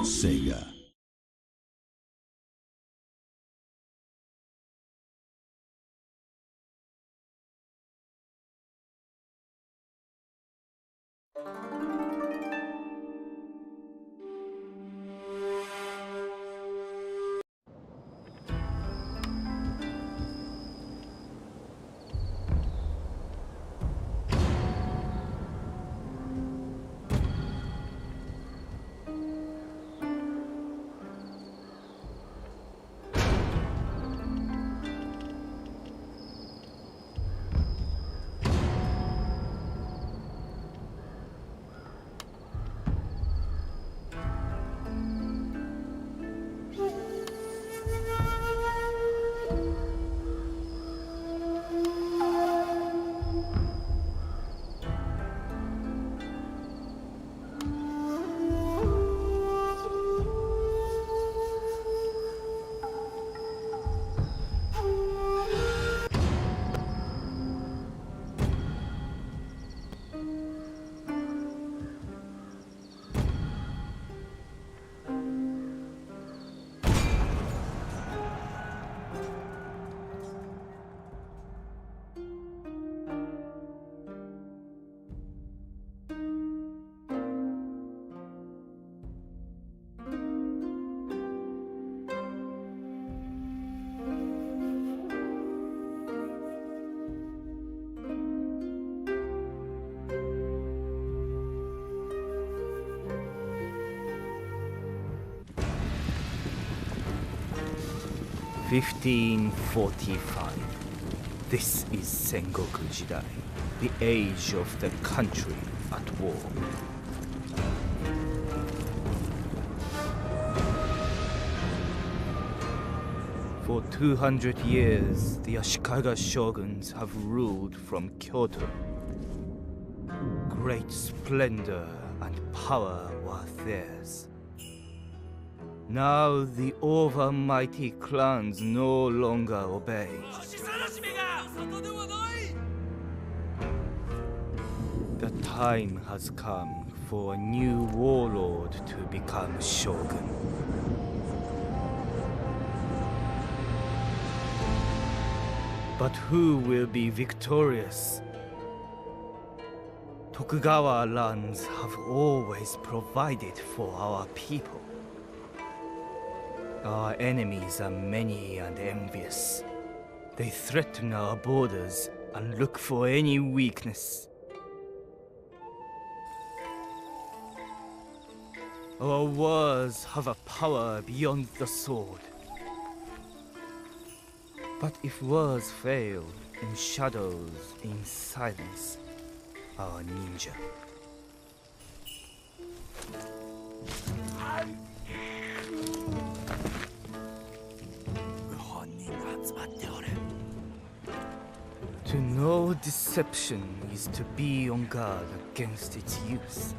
Sega. (1545). This is Sengoku Jidai, the age of the country at war. For 200 years, the Ashikaga shoguns have ruled from Kyoto. Great splendor and power were theirs. Now the overmighty clans no longer obey. The time has come for a new warlord to become shogun. But who will be victorious? Tokugawa lands have always provided for our people. Our enemies are many and envious. They threaten our borders and look for any weakness. Our wars have a power beyond the sword. But if wars fail in shadows, in silence, our ninja. To know deception is to be on guard against its use.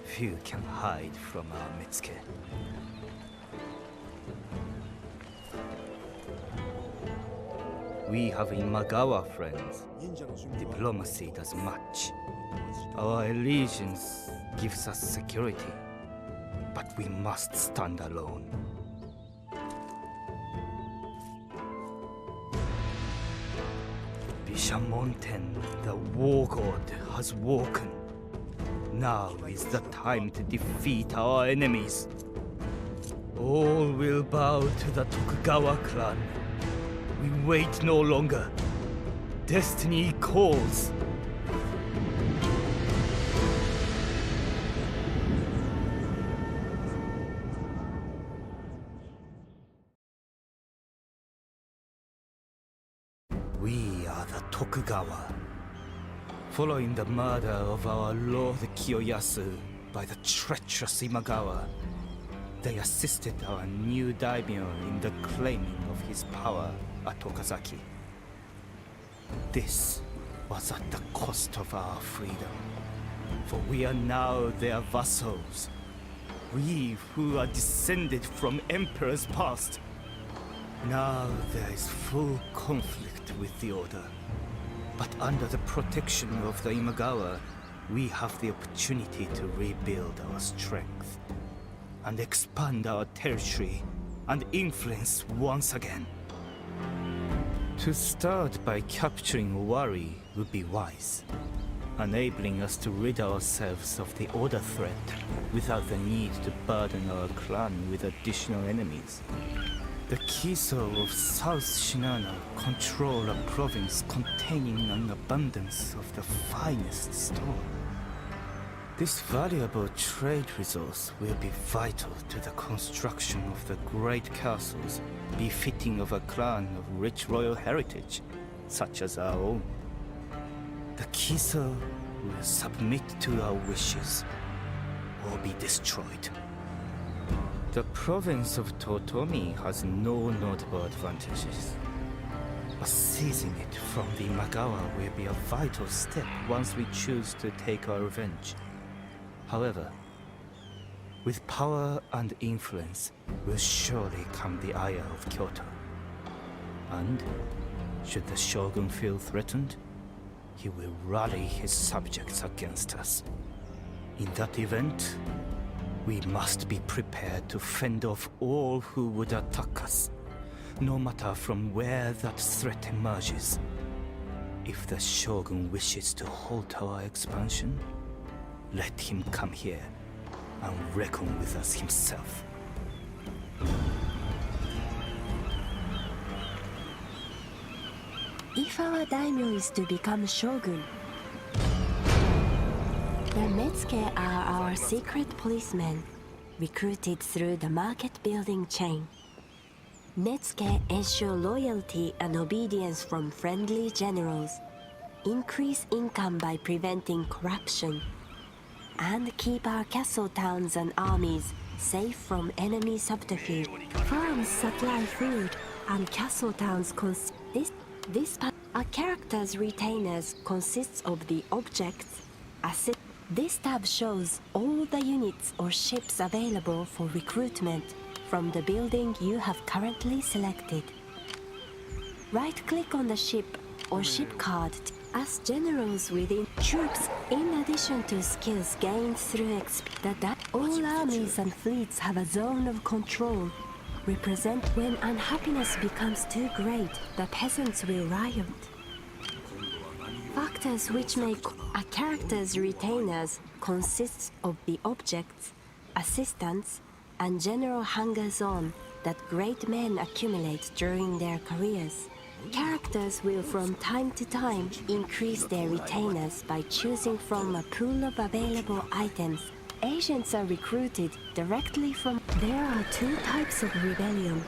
Few can hide from our Mitsuke. We have Imagawa friends. Diplomacy does much. Our allegiance gives us security, but we must stand alone. Bishamonten, the war god, has woken. Now is the time to defeat our enemies. All will bow to the Tokugawa clan. We wait no longer. Destiny calls. We are the Tokugawa. Following the murder of our Lord Kiyoyasu by the treacherous Imagawa, they assisted our new daimyo in the claiming of his power at Okazaki. This was at the cost of our freedom, for we are now their vassals. We who are descended from emperors past. Now there is full conflict with the order. But under the protection of the Imagawa, we have the opportunity to rebuild our strength. and expand our territory and influence once again. To start by capturing Wari would be wise, enabling us to rid ourselves of the Order threat without the need to burden our clan with additional enemies. The Kiso of South Shinano control a province containing an abundance of the finest stone. This valuable trade resource will be vital to the construction of the great castles befitting of a clan of rich royal heritage, such as our own. The Kiso will submit to our wishes or be destroyed. The province of Totomi has no notable advantages, but seizing it from the Imagawa will be a vital step once we choose to take our revenge. However, with power and influence will surely come the ire of Kyoto. And should the Shogun feel threatened, he will rally his subjects against us. In that event, we must be prepared to fend off all who would attack us, no matter from where that threat emerges. If the Shogun wishes to halt our expansion, let him come here and reckon with us himself. If our daimyo is to become shogun, the Metsuke are our secret policemen, recruited through the market building chain. Metsuke ensure loyalty and obedience from friendly generals, increase income by preventing corruption, and keep our castle towns and armies safe from enemy subterfuge. Farms supply food, and castle towns our character's retainers consists of the objects. This tab shows all the units or ships available for recruitment from the building you have currently selected. Right-click on the ship or ship card as generals within troops, in addition to skills gained through all armies and fleets have a zone of control. Represent when unhappiness becomes too great, the peasants will riot. Factors which make a character's retainers consists of the objects, assistants, and general hangers-on that great men accumulate during their careers. Characters will from time to time increase their retainers by choosing from a pool of available items. Agents are recruited directly from... There are two types of rebellion.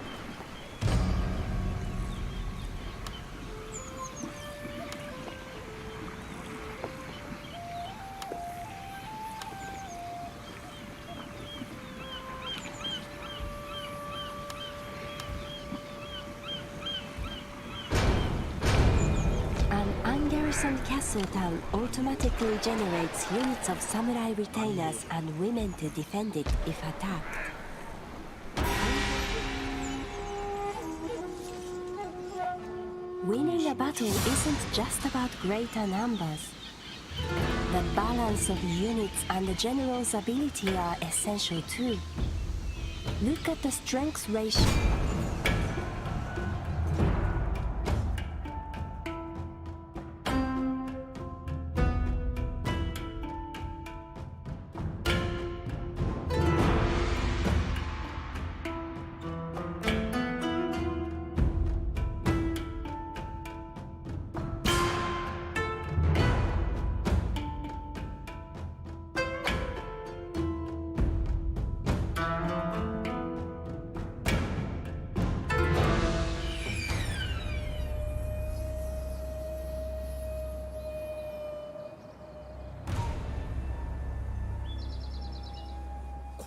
Ungarrisoned castle town automatically generates units of samurai retainers and women to defend it if attacked. Winning a battle isn't just about greater numbers. The balance of units and the general's ability are essential too. Look at the strength ratio.「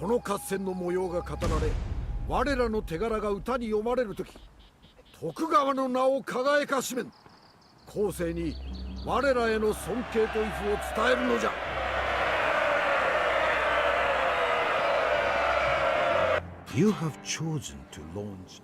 この合戦の模様が語られ、我らの手柄が歌に読まれるとき、徳川の名を輝かしめん。後世に我らへの尊敬と威風を伝えるのじゃ。You have chosen to launch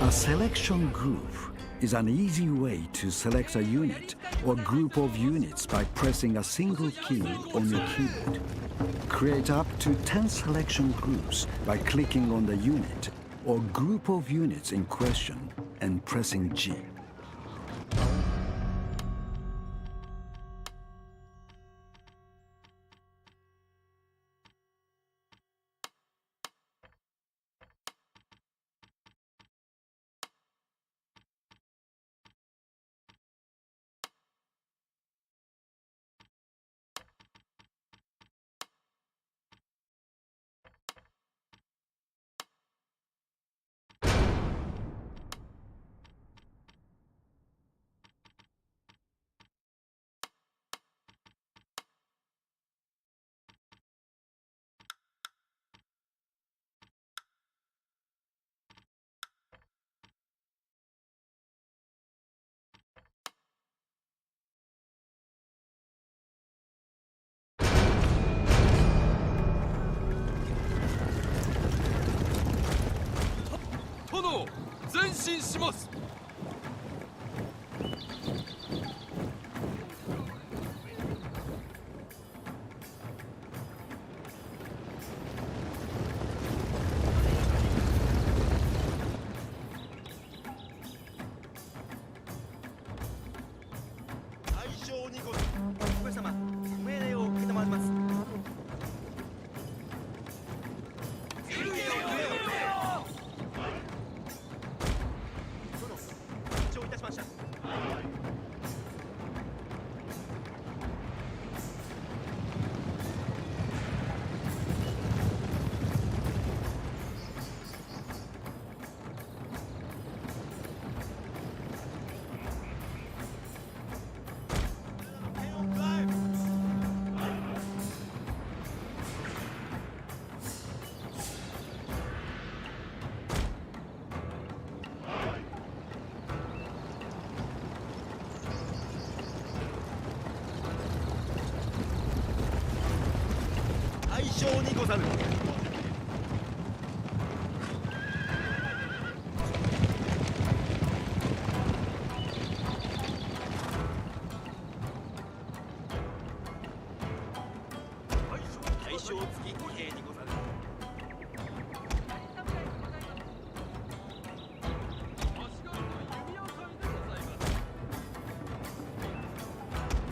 A selection group is an easy way to select a unit or group of units by pressing a single key on your keyboard. Create up to 10 selection groups by clicking on the unit or group of units in question and pressing G. Todos, 前進します。大将にご上様、命令を受けたまわります。大将にござる。大将付き兵にござる。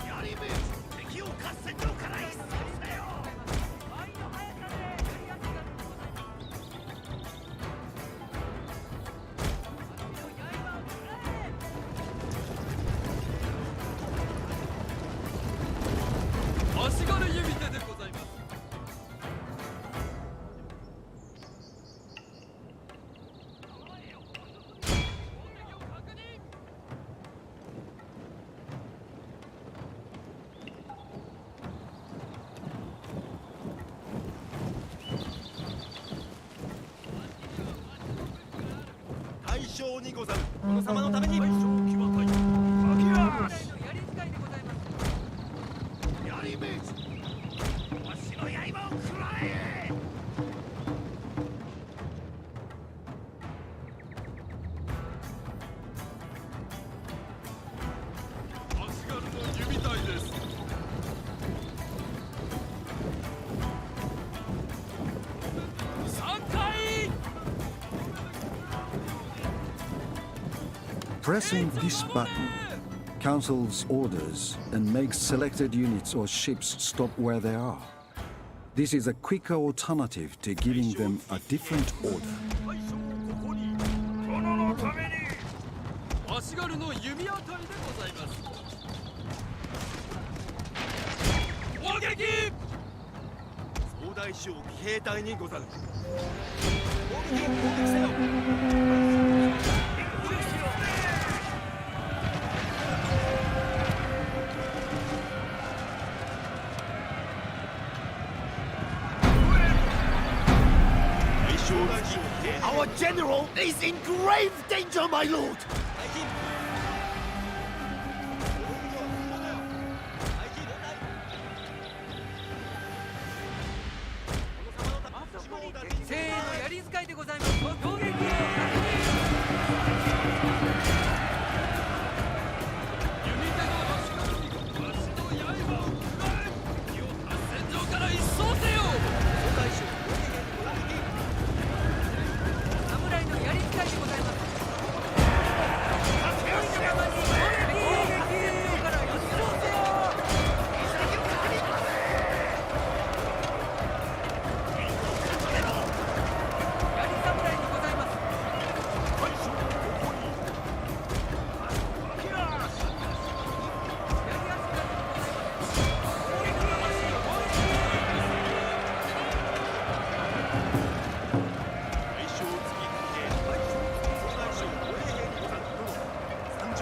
やりめ敵を合戦場から一掃せよ。足軽弓手でございます。大将にござる。殿様のために大将騎馬隊。やり使いでございます。やりめわしの刃を食らえ。足軽の弓隊です。3回。Pressing this button cancels orders and makes selected units or ships stop where they are. This is a quicker alternative to giving them a different order. 殿のために足軽の弓当たりでございます。砲撃。総大将騎兵隊にござる。砲撃せよ。Our general is in grave danger, my lord!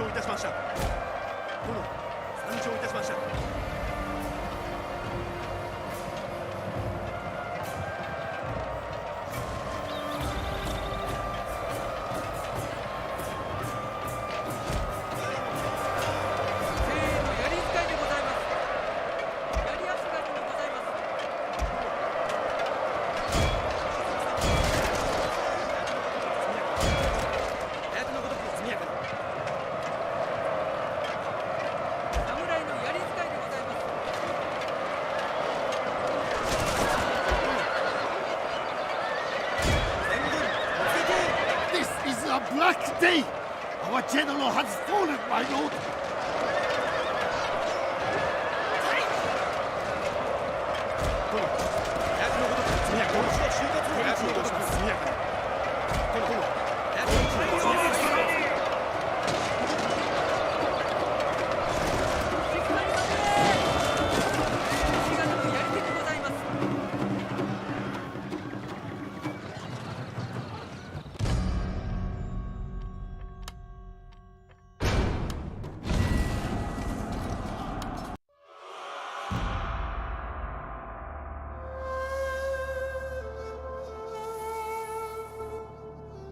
承いたしました。殿、参上いたしました。Black day! Our general has fallen, my lord!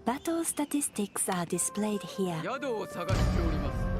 Battle statistics are displayed here. 宿を探しております。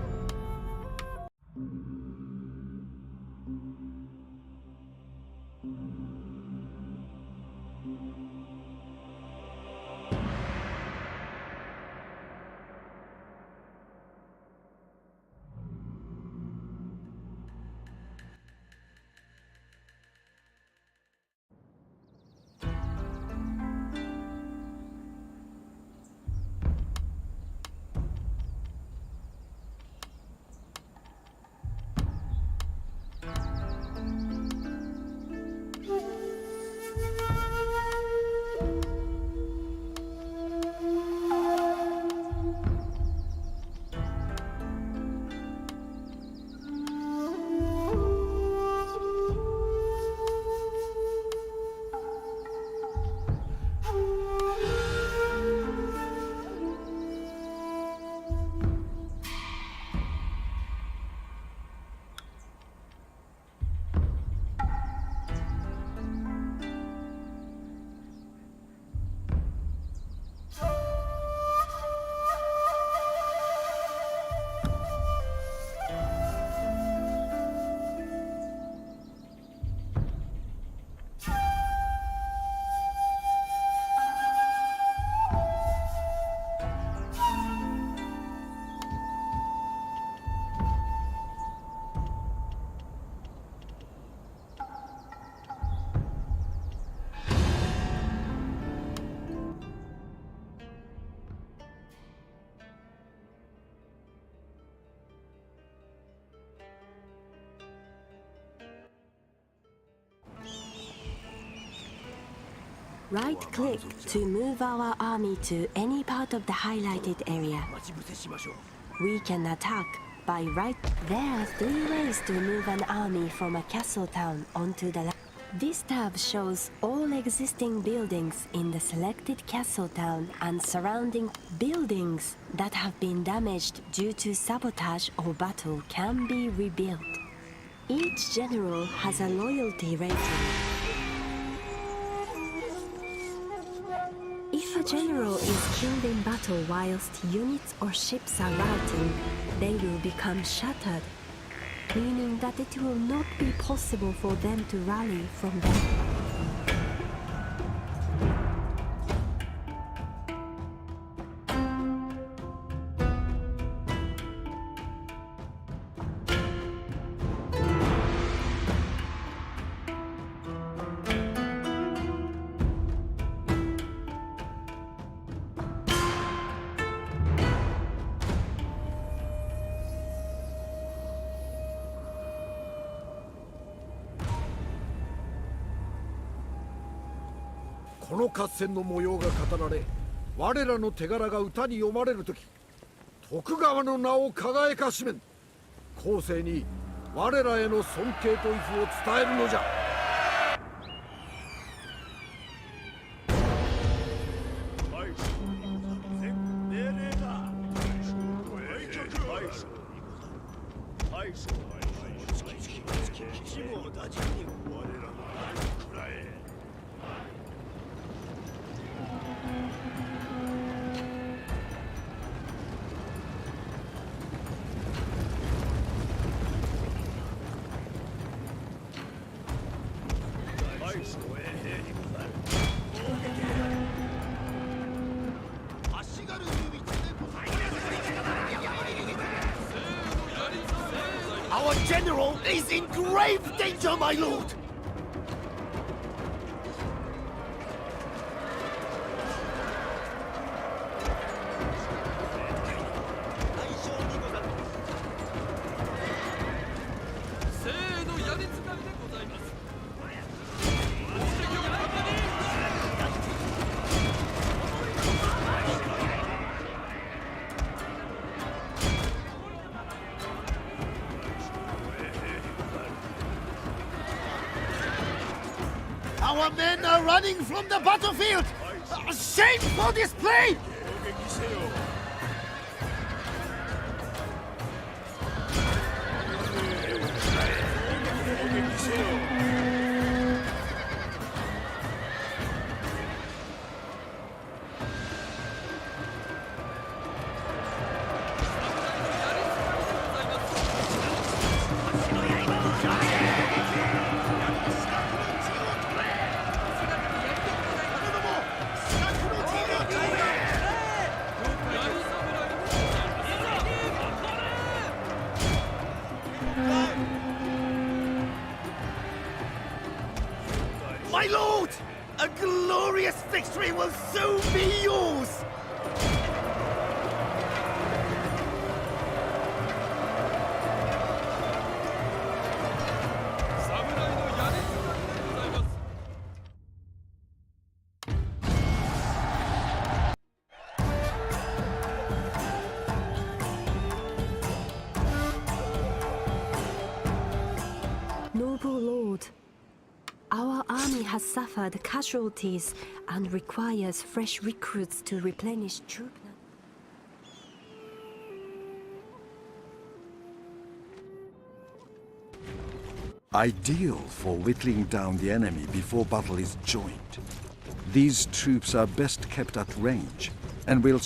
Right-click to move our army to any part of the highlighted area. We can attack by right. There are 3 ways to move an army from a castle town onto the land. This tab shows all existing buildings in the selected castle town and surrounding buildings that have been damaged due to sabotage or battle can be rebuilt. Each general has a loyalty rating. If a general is killed in battle whilst units or ships are routing, they will become shattered, meaning that it will not be possible for them to rally from them.「この合戦の模様が語られ、我らの手柄が歌に読まれるとき、徳川の名を輝かしめん。後世に我らへの尊敬と威風を伝えるのじゃ。」命令だ。Our general is in grave danger, my lord! Our men are running from the battlefield! Shameful display! My lord! A glorious victory will soon be yours! Noble Lord, our army has suffered casualties and requires fresh recruits to replenish troop. Ideal for whittling down the enemy before battle is joined. These troops are best kept at range and will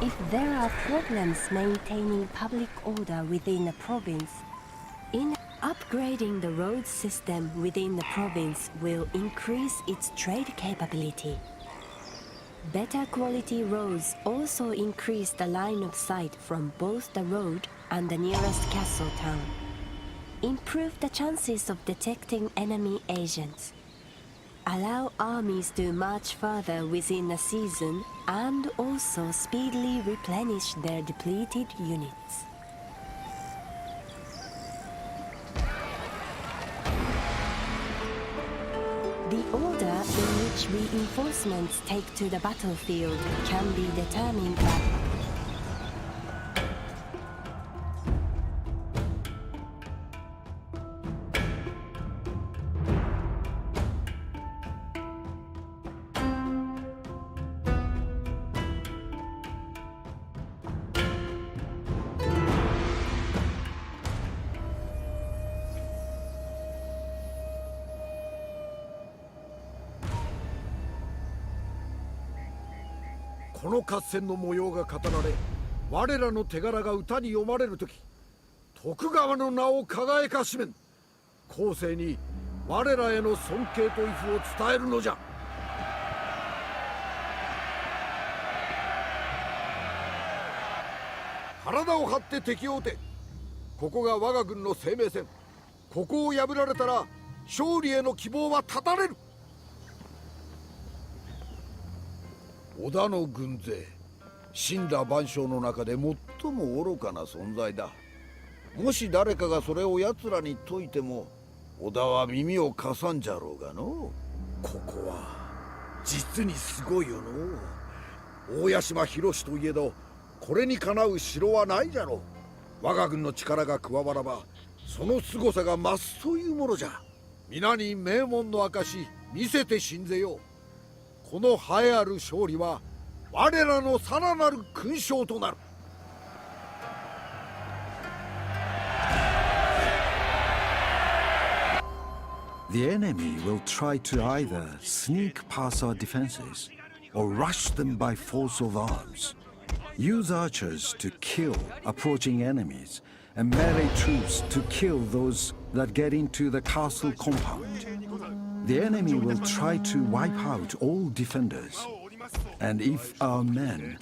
If there are problems maintaining public order within a province, upgrading the road system within the province will increase its trade capability. Better quality roads also increase the line of sight from both the road and the nearest castle town. Improve the chances of detecting enemy agents. Allow armies to march further within a season and also speedily replenish their depleted units. The order in which reinforcements take to the battlefield can be determined byこの合戦の模様が語られ、我らの手柄が歌に読まれるとき、徳川の名を輝かしめん。後世に我らへの尊敬と威風を伝えるのじゃ。体を張って敵を撃て。ここが我が軍の生命線。ここを破られたら勝利への希望は絶たれる。織田の軍勢、神羅万象の中で最も愚かな存在だ。もし誰かがそれを奴らに説いても織田は耳を貸さんじゃろうがの。ここは実にすごいよの。大屋島広しといえどこれにかなう城はないじゃろう。我が軍の力が加わらばその凄さが増すというものじゃ。皆に名門の証見せてしんぜよう。この栄えある勝利は我らのさらなる勲章となる。The enemy will try to either sneak past our defenses or rush them by force of arms. Use archers to kill approaching enemies and melee troops to kill those that get into the castle compound. The enemy will try to wipe out all defenders, and if our men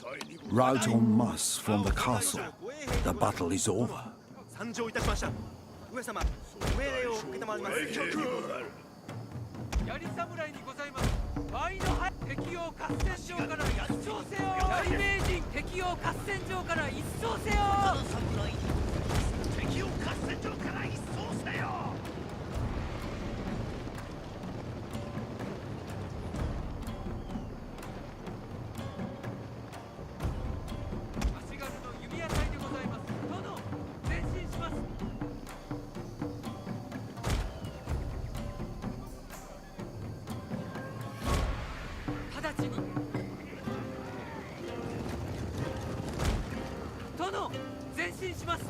rout en masse from the castle, the battle is over. 参上いたしました。上様、ご命令を承ります。槍侍にございます。ワイのハ敵を合戦場から一掃せよ。槍名人敵を合戦場から一掃せよ。敵を合戦場から一掃せよ。足軽の弓矢隊でございます。殿、前進します。直ちに。殿、前進します。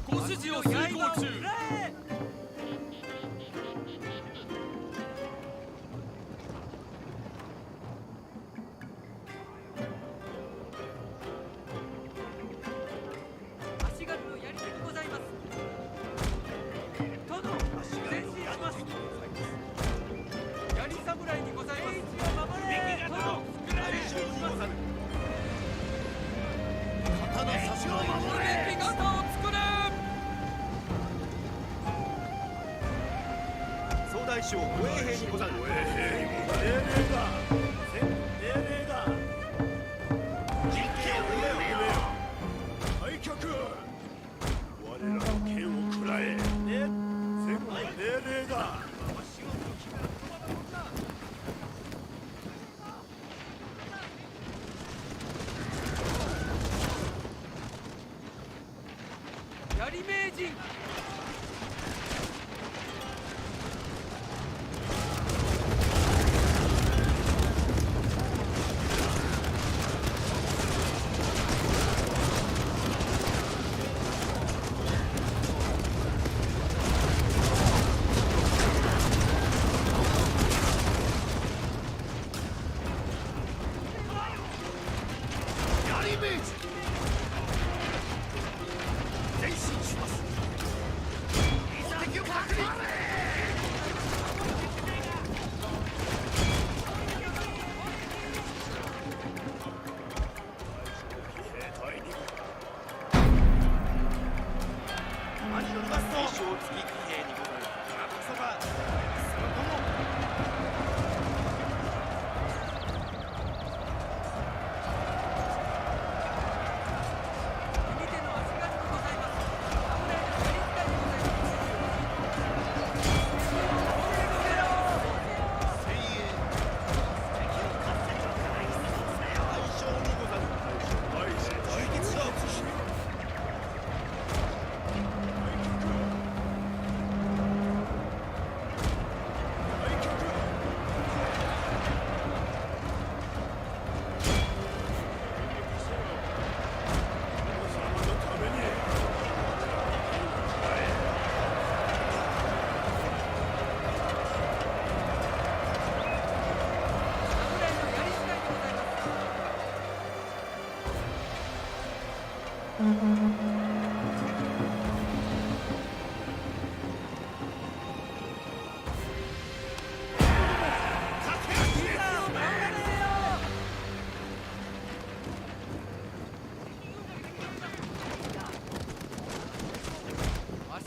ご指示を遂行中。足軽のやり手にございます。殿、前進します。槍侍にございます。命を守れ。殿、前進します。刀差しを守れ。味方を作れ。総大将護衛兵にござる。命令だ。命令だ。実刑を入れよ。退却。我らの剣を食らえ。戦後命令だ。槍名人。槍名人。前進します。敵を確認。兵隊に何よりますと将付き騎兵にござる。そばそこも右手の足軽にございます。侍のやり使いにございます。精鋭。敵を合戦場から一掃せよ。大将にござる。対決だ。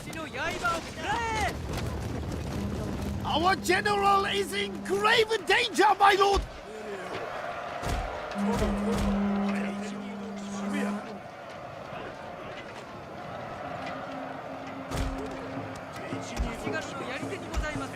私の刃を食らえ Our general is in grave danger, my lord! 足軽のやり手にございます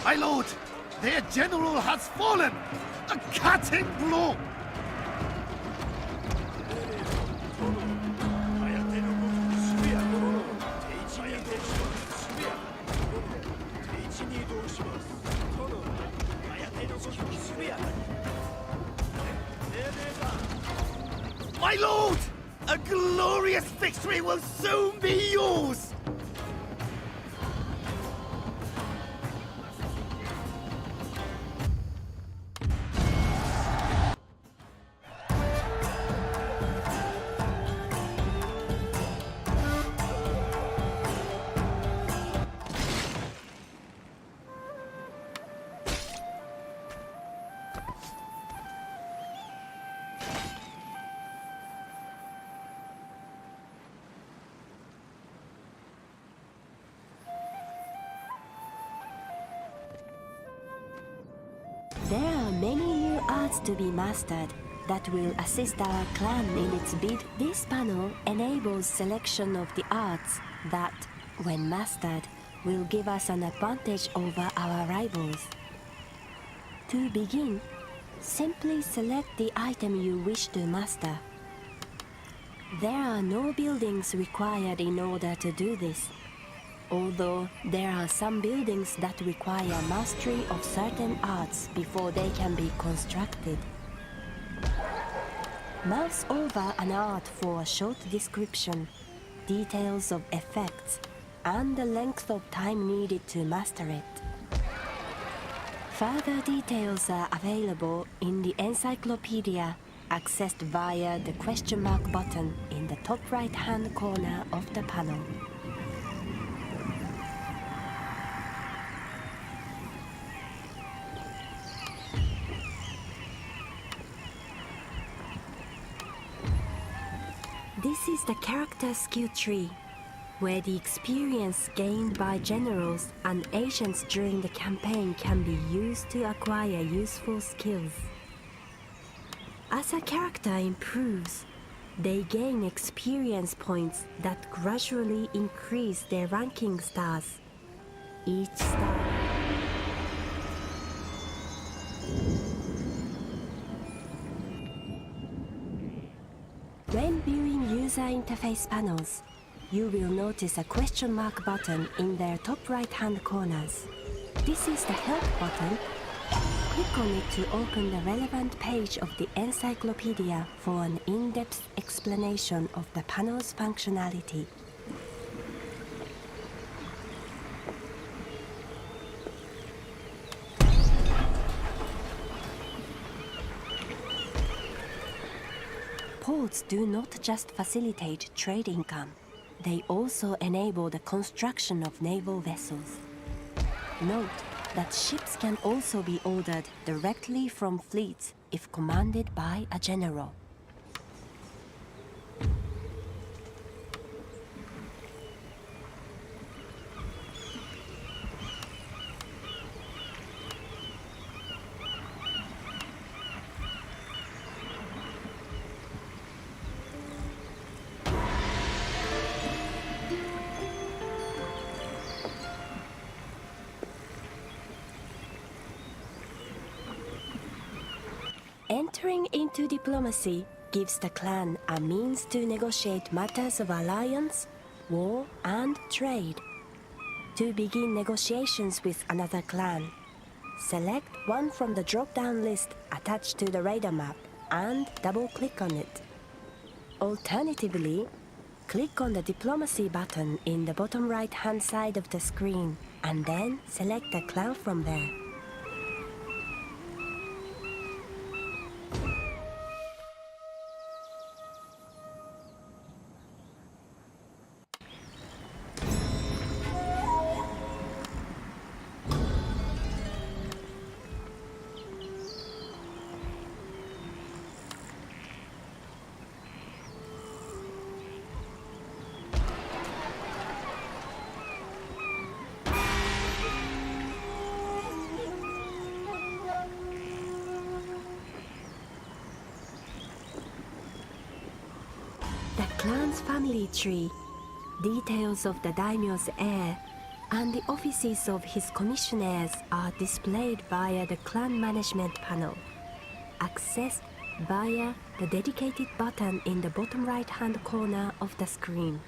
My lord, their general has fallen! A cutting blow! My lord! A glorious victory will soon be yours! There are many new arts to be mastered that will assist our clan in its bid. This panel enables selection of the arts that, when mastered, will give us an advantage over our rivals. To begin, simply select the item you wish to master. There are no buildings required in order to do this, although there are some buildings that require mastery of certain arts before they can be constructed. Mouse over an art for a short description, details of effects, and the length of time needed to master it. Further details are available in the encyclopedia, accessed via the question mark button in the top right-hand corner of the panel. This is the character skill tree, where the experience gained by generals and agents during the campaign can be used to acquire useful skills. As a character improves, they gain experience points that gradually increase their ranking stars. Each star when viewing user interface panels, you will notice a question mark button in their top right-hand corners. This is the help button. Click on it to open the relevant page of the encyclopedia for an in-depth explanation of the panel's functionality. Ports do not just facilitate trade income, they also enable the construction of naval vessels. Note that ships can also be ordered directly from fleets if commanded by a general. Entering into diplomacy gives the clan a means to negotiate matters of alliance, war, and trade. To begin negotiations with another clan, select one from the drop-down list attached to the radar map and double-click on it. Alternatively, click on the diplomacy button in the bottom right-hand side of the screen and then select a clan from there. The clan's family tree, details of the daimyo's heir, and the offices of his commissioners are displayed via the clan management panel, accessed via the dedicated button in the bottom right-hand corner of the screen.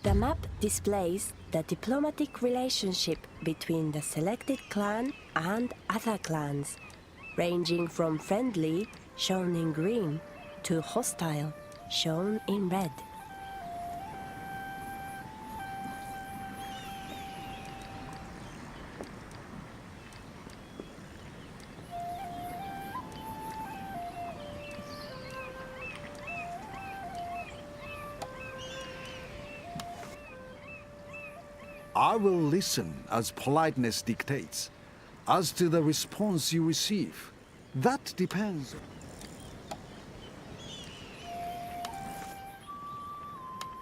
The map displays the diplomatic relationship between the selected clan and other clans, ranging from friendly, shown in green, to hostile, shown in red. I will listen as politeness dictates. As to the response you receive, that depends.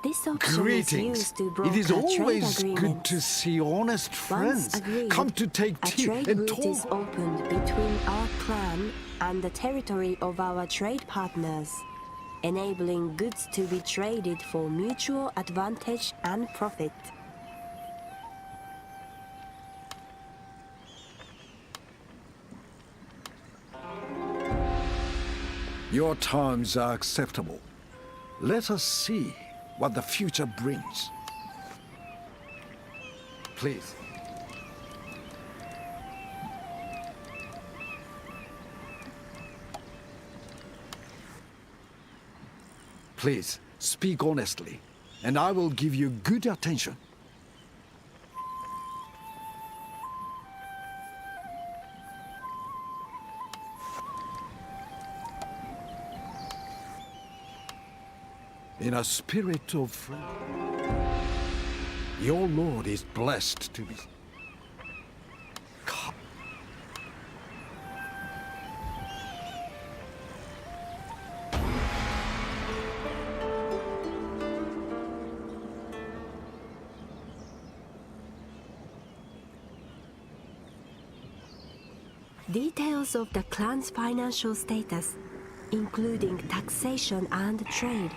This option is used to broker It is trade always agreements. good to see honest friends Once agreed, come to take a tea trade and route is talk. opened between our clan and the territory of our trade partners, enabling goods to be traded for mutual advantage and profit. Your terms are acceptable. Let us see what the future brings. Please. Please, speak honestly, and I will give you good attention. In a spirit of friendship, your Lord is blessed to be. Come. Details of the clan's financial status, including taxation and trade,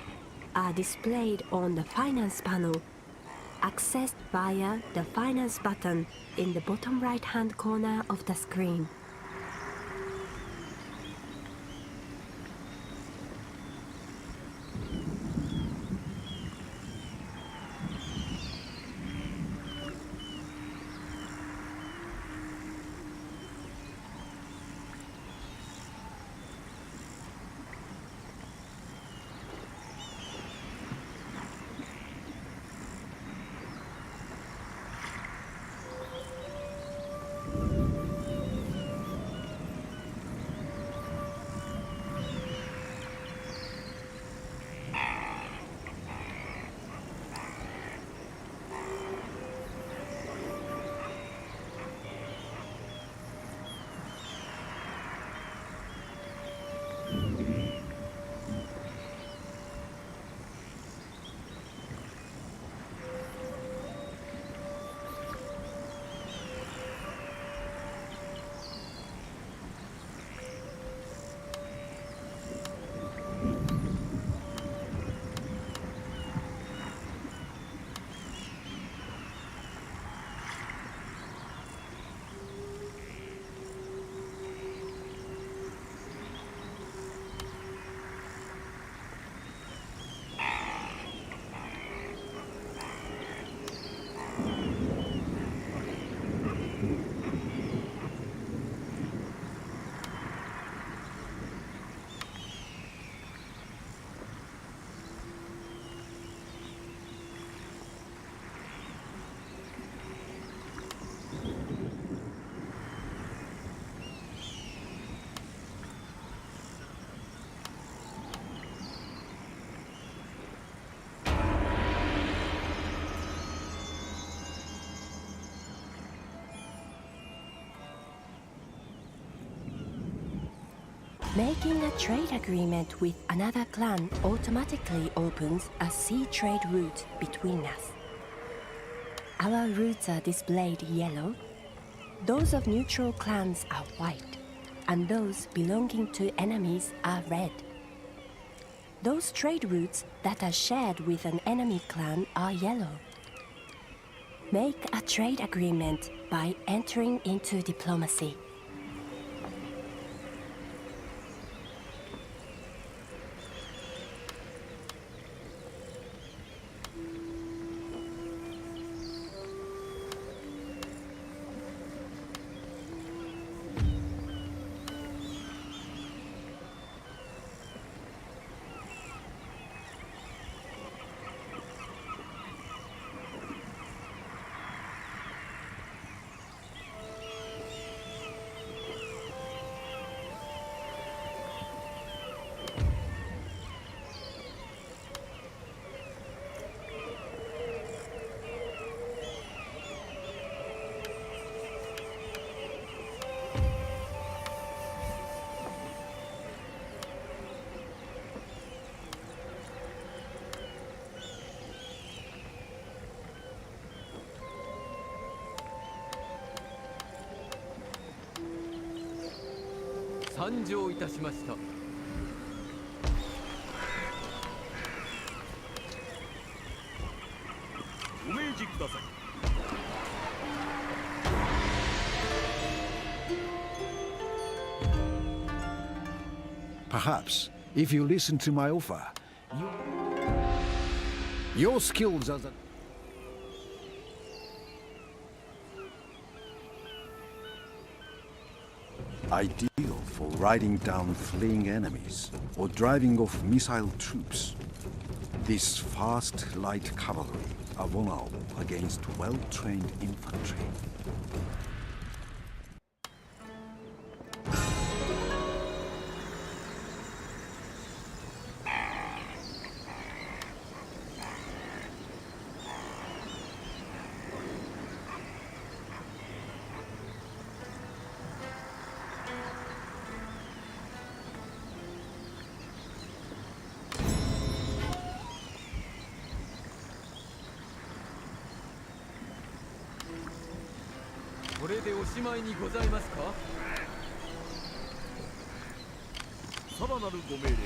are displayed on the finance panel, accessed via the finance button in the bottom right-hand corner of the screen. Making a trade agreement with another clan automatically opens a sea trade route between us. Our routes are displayed yellow, those of neutral clans are white, and those belonging to enemies are red. Those trade routes that are shared with an enemy clan are yellow. Make a trade agreement by entering into diplomacy.参上いたしました。お命じください。Perhaps, if you listen to my offer, your skills as a... Ideal for riding down fleeing enemies or driving off missile troops. This fast, light cavalry are vulnerable against well-trained infantry.「これでおしまいにございますか?」さらなるご命令を。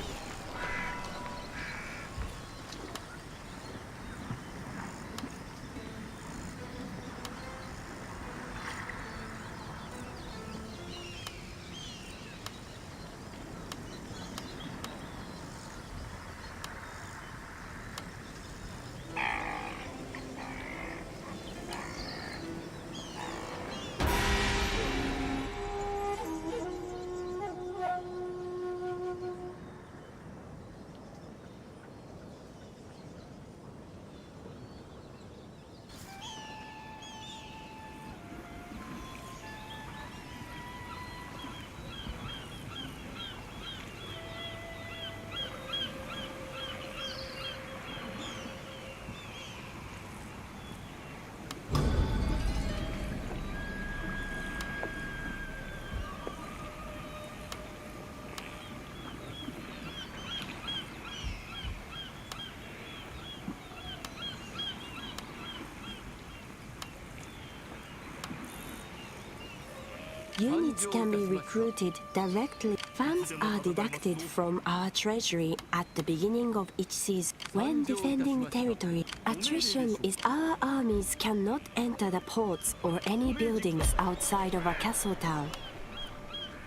Units can be recruited directly. Funds are deducted from our treasury at the beginning of each season. When defending territory, attrition is our armies cannot enter the ports or any buildings outside of a castle town.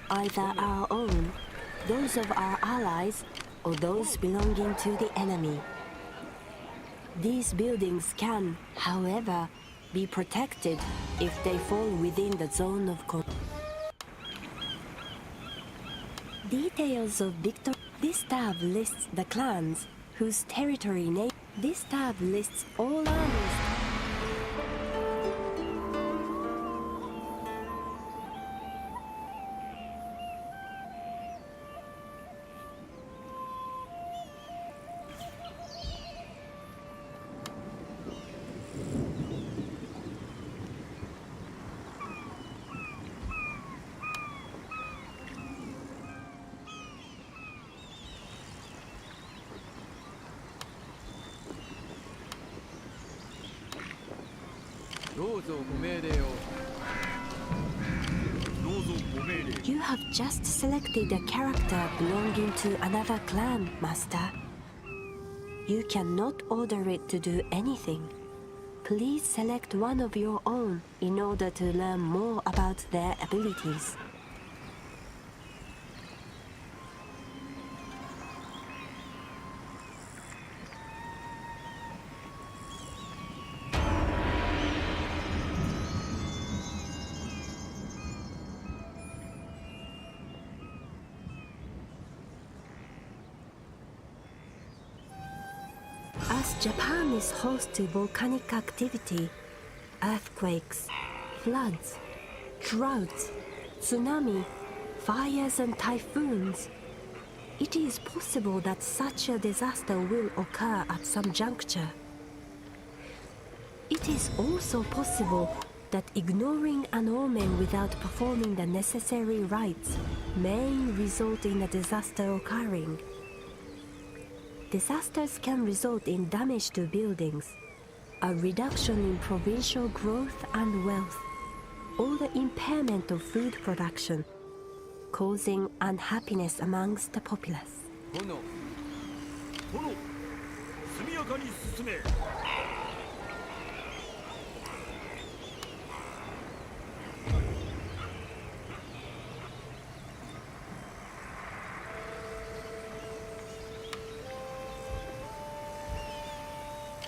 Either our own, those of our allies, or those belonging to the enemy. These buildings can, however, be protected if they fall within the zone of control. Details of victory. This tab lists the clans whose territory name. This tab lists all armies. どうぞご命令を。You have just selected a character belonging to another clan, Master. You cannot order it to do anything. Please select one of your own in order to learn more about their abilities. As Japan is host to volcanic activity, earthquakes, floods, droughts, tsunami, fires and typhoons, it is possible that such a disaster will occur at some juncture. It is also possible that ignoring an omen without performing the necessary rites may result in a disaster occurring. Disasters can result in damage to buildings, a reduction in provincial growth and wealth, or the impairment of food production, causing unhappiness amongst the populace. 殿、速やかに進め。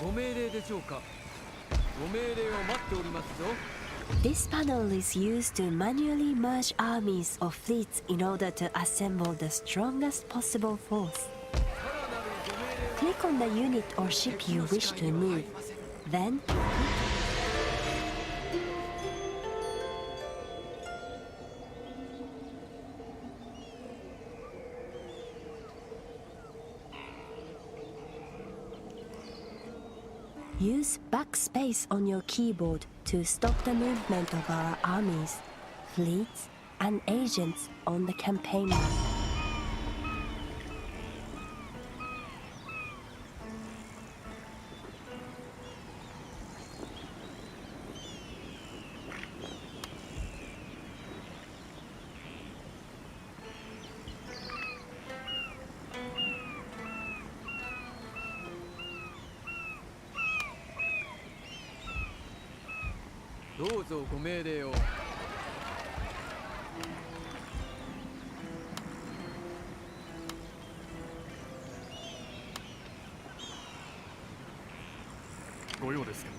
ご命令でしょうか。ご命令を待っておりますぞ。This panel is used to manually merge armies or fleets in order to assemble the strongest possible force. Click on the unit or ship you wish to move. Then, use backspace on your keyboard to stop the movement of our armies, fleets, and agents on the campaign map.「どうぞご命令を。ご用ですか。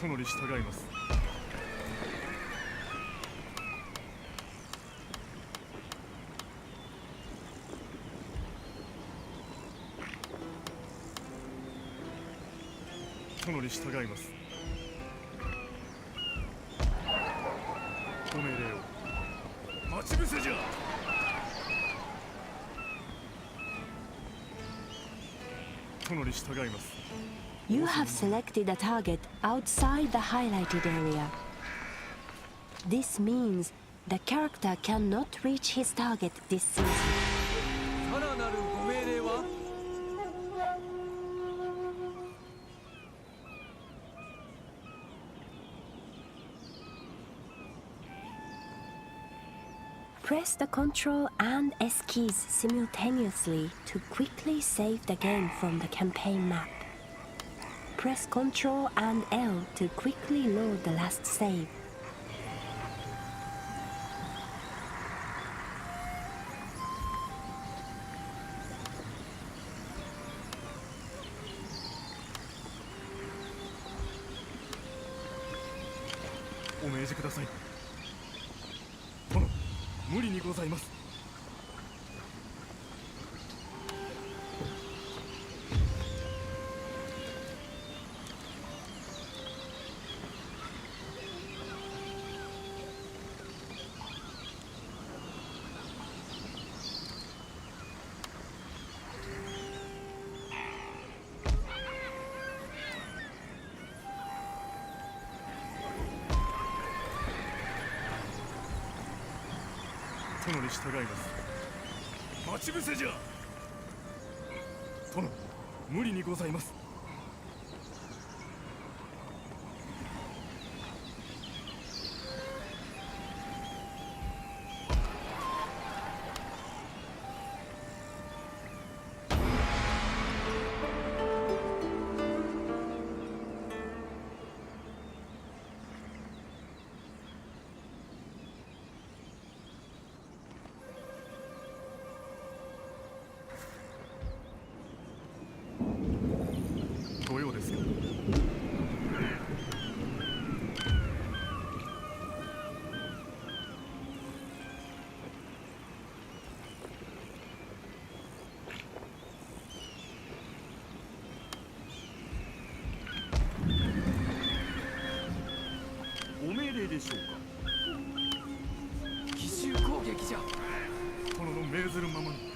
殿に従います。殿に従います。ご命令を。待ち伏せじゃ。殿に従います。You have selected a target outside the highlighted area. This means the character cannot reach his target this season. さらなるご命令は。Press the Ctrl and S keys simultaneously to quickly save the game from the campaign map. Press Ctrl and L to quickly load the last save.お命じください。殿、無理にございます。殿に従います。待ち伏せじゃ。殿、無理にございます。ご用ですか。ご命令でしょうか。奇襲攻撃じゃ。殿の命ずるままに。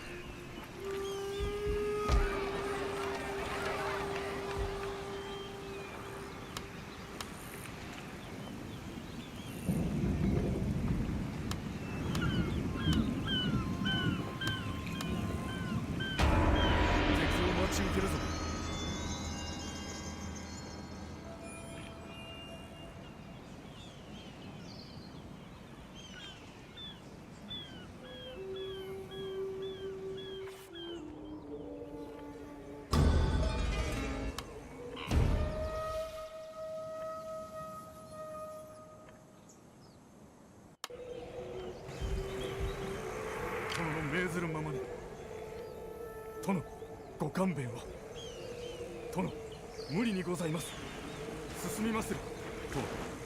待ち受けるぞ。殿の命ずるままに。殿、ご勘弁を。殿、無理にございます。進みまする。と、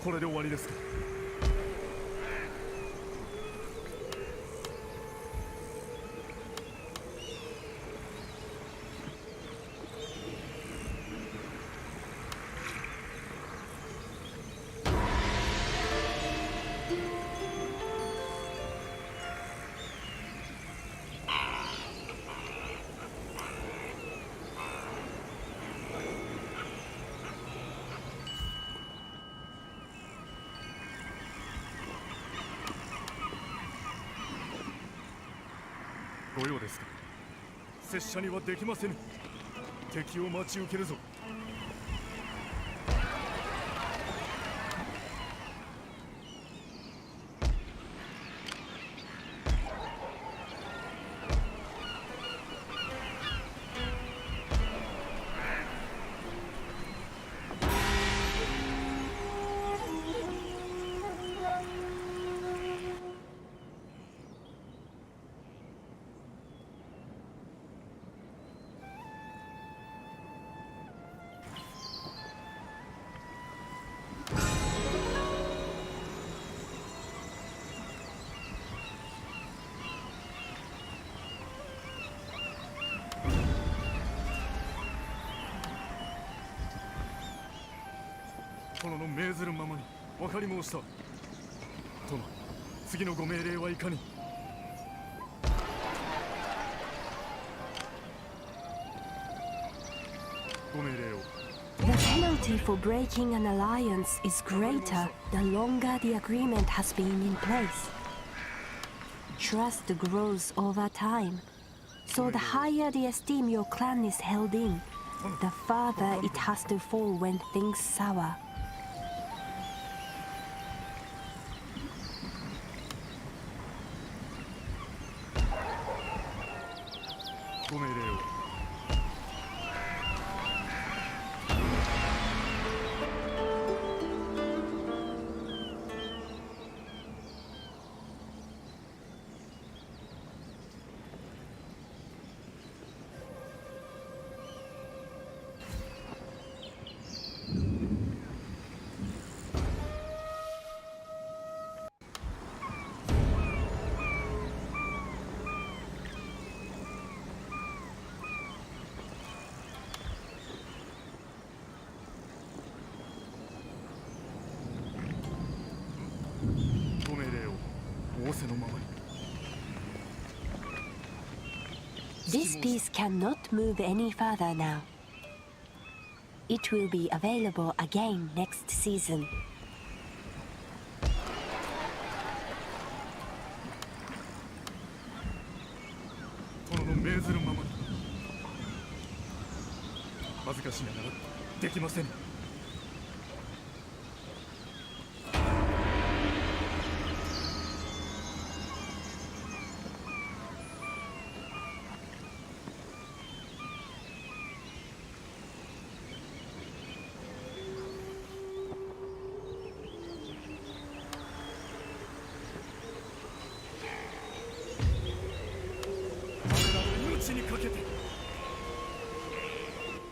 これで終わりですか。ご用ですか。拙者にはできませぬ。敵を待ち受けるぞ。殿の命ずるままに。分かり申した。殿、次のご命令はいかに。ご命令を。 The penalty for breaking an alliance is greater the longer the agreement has been in place. Trust grows over time, so the higher the esteem your clan is held in, the farther it has to fall when things sour. ご命令を。ご命令を。仰せのままに。 This piece cannot move any further now. It will be available again next season. 殿の命ずるままに。恥ずかしながらできません。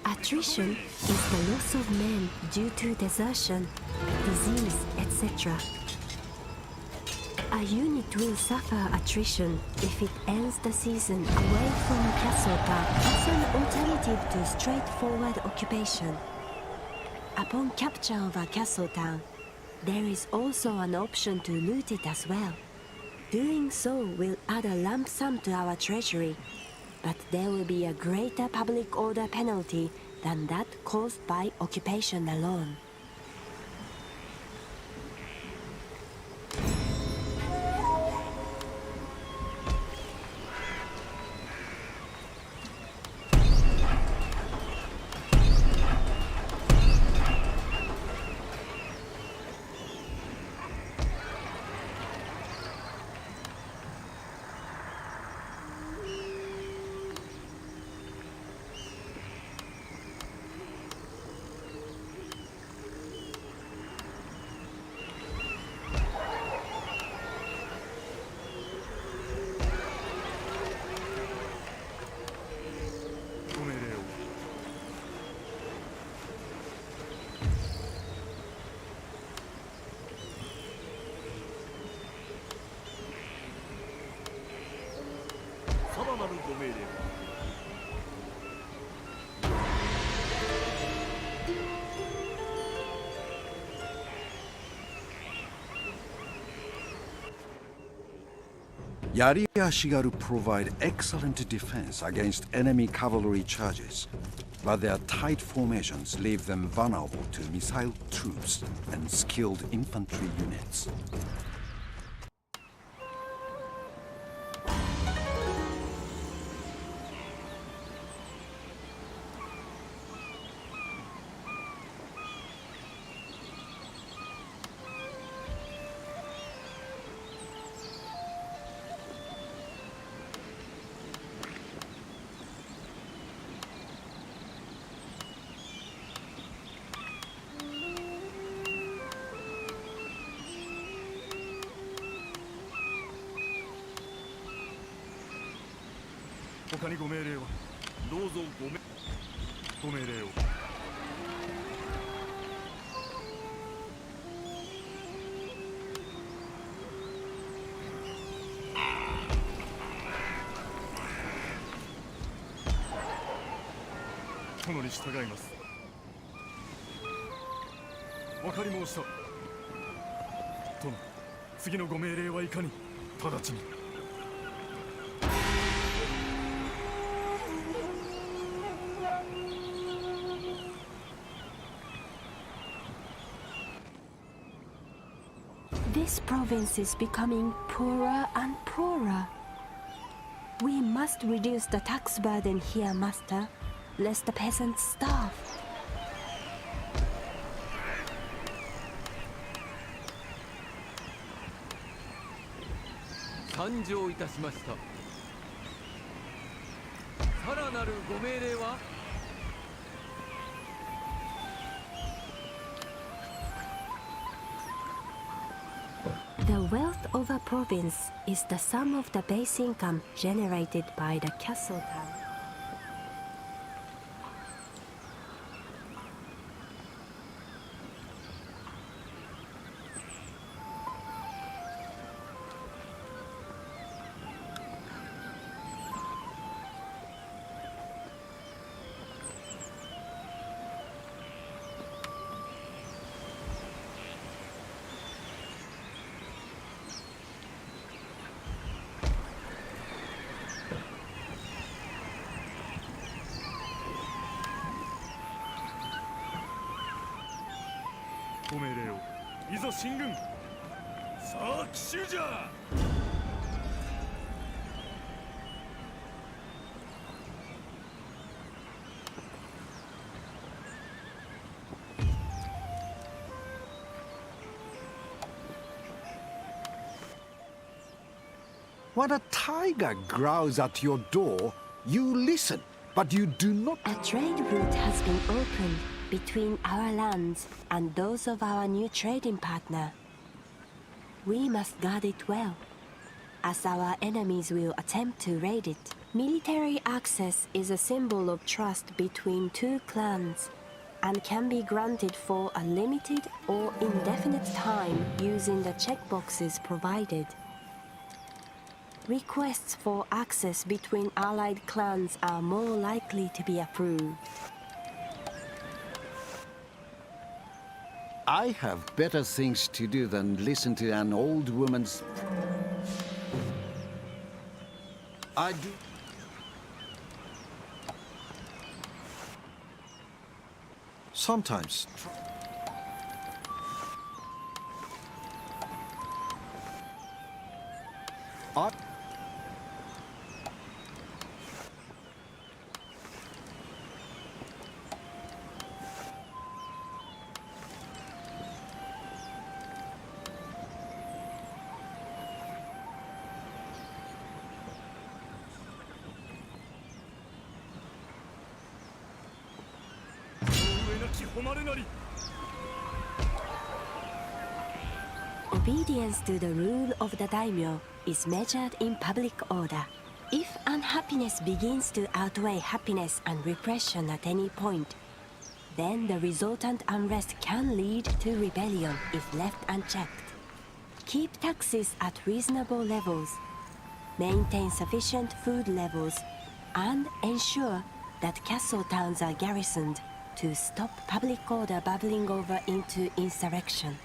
Attrition is the loss of men due to desertion, disease, etc. A unit will suffer attrition if it ends the season away from castle town as an alternative to straightforward occupation. Upon capture of a castle town, there is also an option to loot it as well. Doing so will add a lump sum to our treasury, but there will be a greater public order penalty than that caused by occupation alone. Yari-ashigaru provide excellent defense against enemy cavalry charges, but their tight formations leave them vulnerable to missile troops and skilled infantry units. This province is becoming poorer and poorer. We must reduce the tax burden here, master, lest the peasants starve. 参上いたしました。さらなるご命令は？ The wealth of a province is the sum of the base income generated by the castle town. When a tiger growls at your door, you listen, but you do not. A trade route has been opened between our lands and those of our new trading partner. We must guard it well, as our enemies will attempt to raid it. Military access is a symbol of trust between two clans and can be granted for a limited or indefinite time using the checkboxes provided. Requests for access between allied clans are more likely to be approved. I have better things to do than listen to an old woman's... I do... Sometimes... I... Obedience to the rule of the daimyo is measured in public order. If unhappiness begins to outweigh happiness and repression at any point, then the resultant unrest can lead to rebellion if left unchecked. Keep taxes at reasonable levels, maintain sufficient food levels, and ensure that castle towns are garrisoned to stop public order bubbling over into insurrection.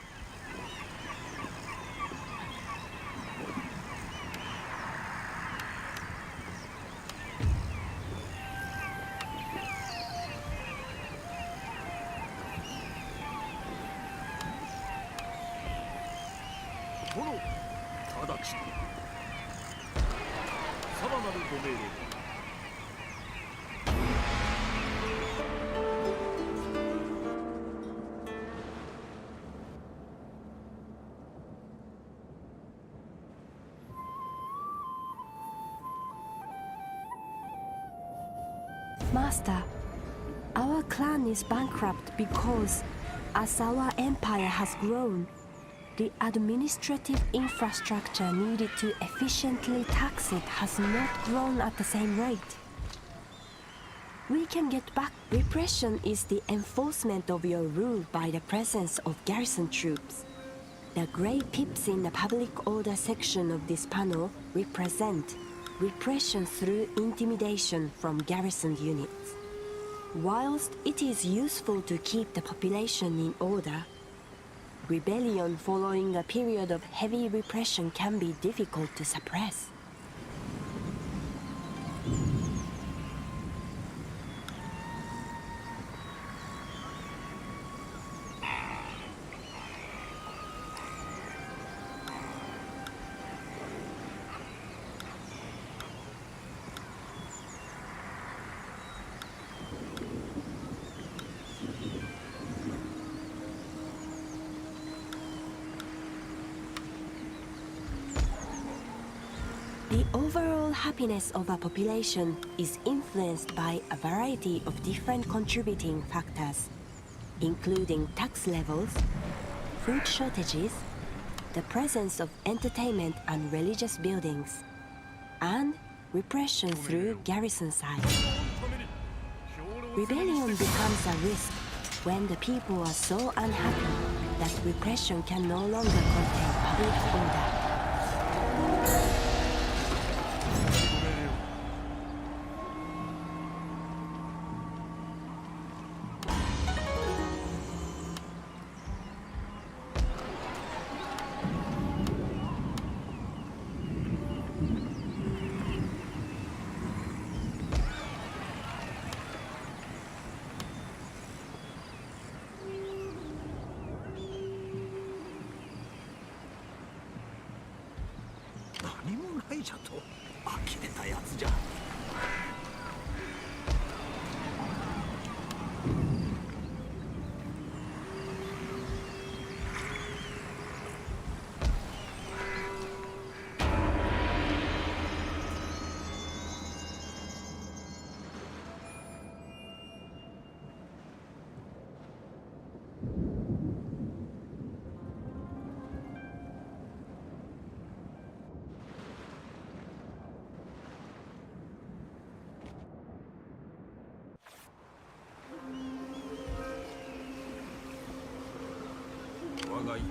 Master, our clan is bankrupt because, as our empire has grown, the administrative infrastructure needed to efficiently tax it has not grown at the same rate. We can get back. Repression is the enforcement of your rule by the presence of garrison troops. The grey pips in the public order section of this panel represent repression through intimidation from garrisoned units. Whilst it is useful to keep the population in order, rebellion following a period of heavy repression can be difficult to suppress. The overall happiness of a population is influenced by a variety of different contributing factors, including tax levels, food shortages, the presence of entertainment and religious buildings, and repression through garrison sites. Rebellion becomes a risk when the people are so unhappy that repression can no longer contain public order.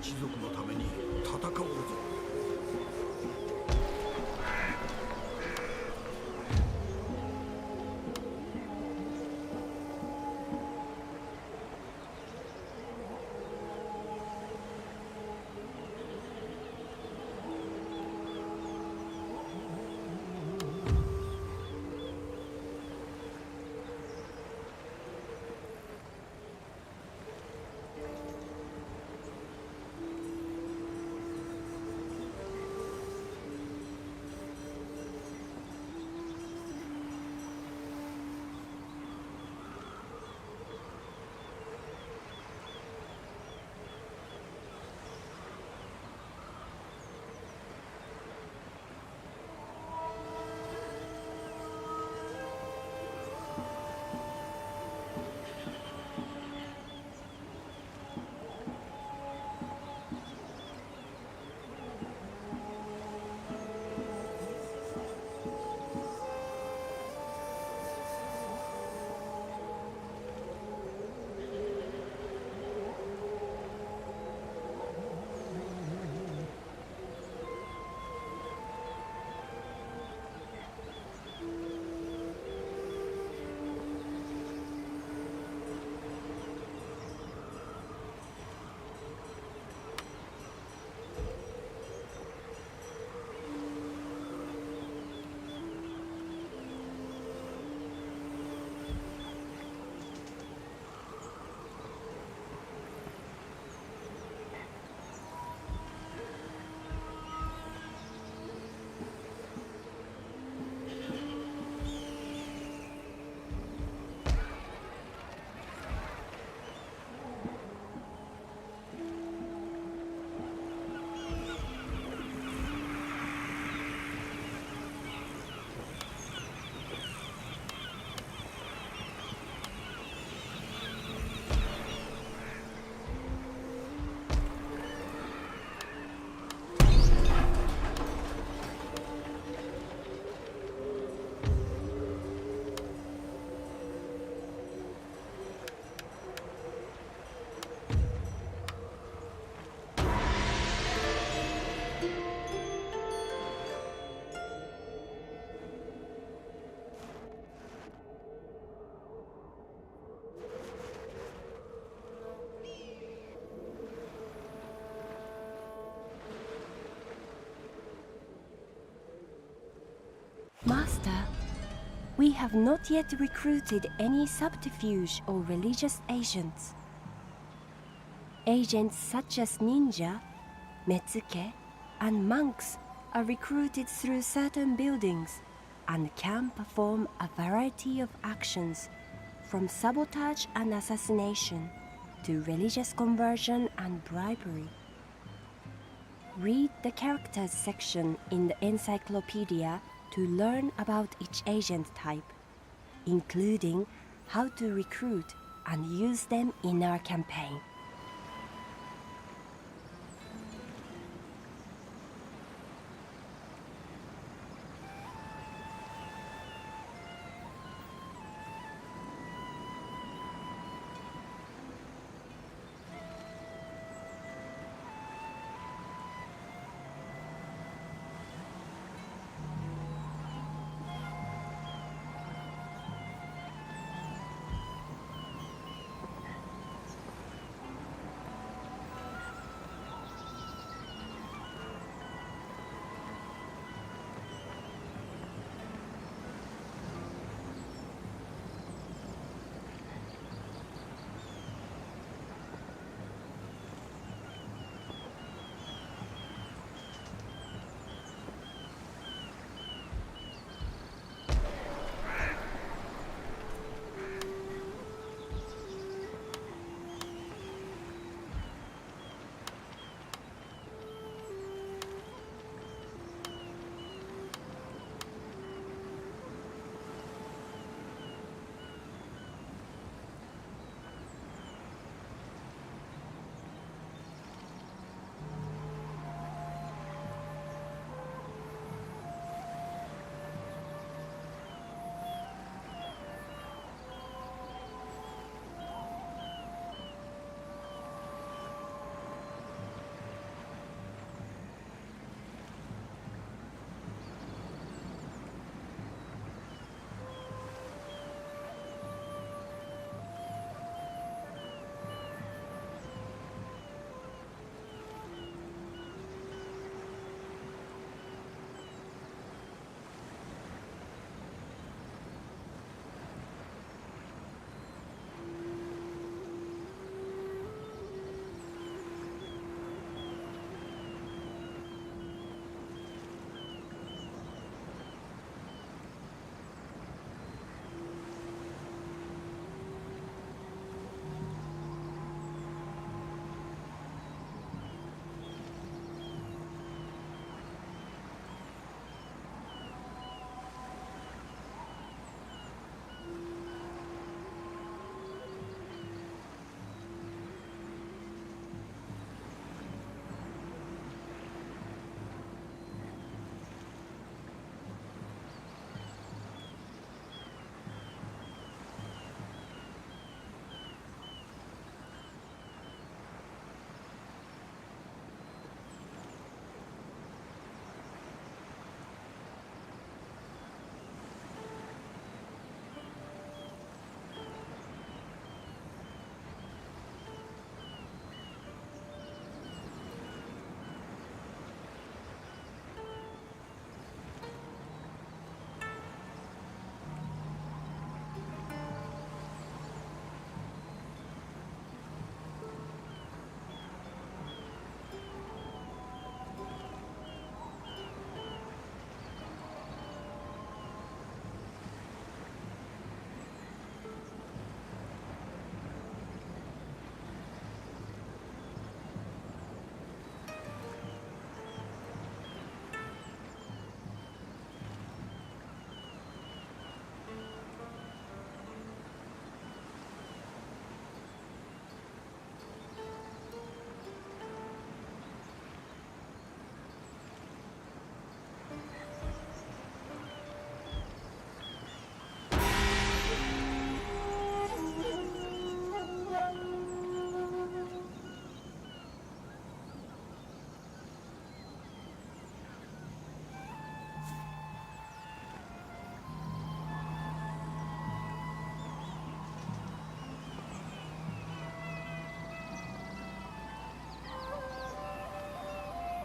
一族のために戦おうぞ。Master, we have not yet recruited any subterfuge or religious agents. Agents such as ninja, metsuke, and monks are recruited through certain buildings and can perform a variety of actions, from sabotage and assassination to religious conversion and bribery. Read the characters section in the encyclopedia to learn about each agent type, including how to recruit and use them in our campaign.